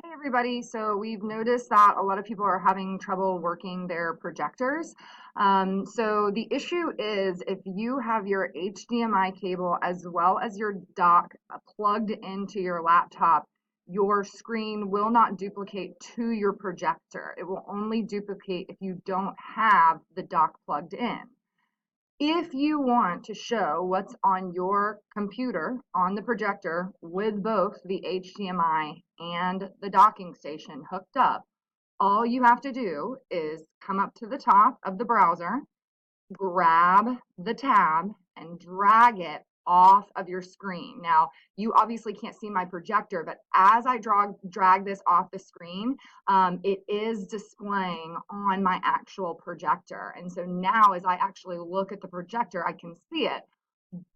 Hey everybody, so we've noticed that a lot of people are having trouble working their projectors. So the issue is if you have your HDMI cable as well as your dock plugged into your laptop, your screen will not duplicate to your projector. It will only duplicate if you don't have the dock plugged in. If you want to show what's on your computer on the projector with both the HDMI and the docking station hooked up, all you have to do is come up to the top of the browser, grab the tab and drag it off of your screen. Now, you obviously can't see my projector, but as I drag this off the screen, it is displaying on my actual projector. And so now as I actually look at the projector, I can see it.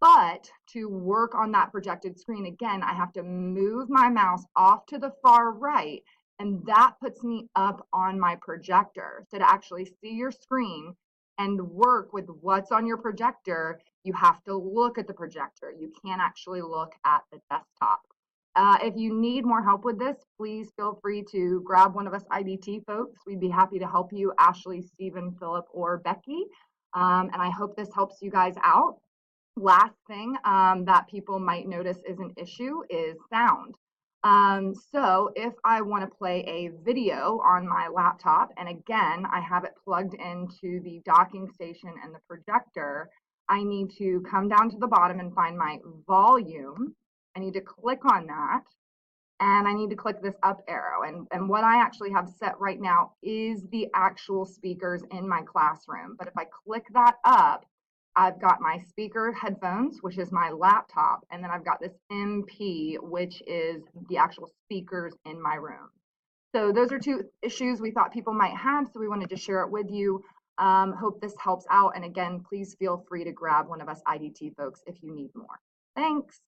But to work on that projected screen, again, I have to move my mouse off to the far right, and that puts me up on my projector. So to actually see your screen and work with what's on your projector, you have to look at the projector. You can't actually look at the desktop. If you need more help with this, please feel free to grab one of us IDT folks. We'd be happy to help you, Ashley, Stephen, Philip, or Becky. And I hope this helps you guys out. Last thing that people might notice is an issue is sound. So if I want to play a video on my laptop, and again, I have it plugged into the docking station and the projector, I need to come down to the bottom and find my volume. I need to click on that, and I need to click this up arrow. And what I actually have set right now is the actual speakers in my classroom. But if I click that up, I've got my speaker headphones, which is my laptop, and then I've got this MP, which is the actual speakers in my room. So those are two issues we thought people might have, so we wanted to share it with you. Hope this helps out, and again, please feel free to grab one of us IDT folks if you need more. Thanks.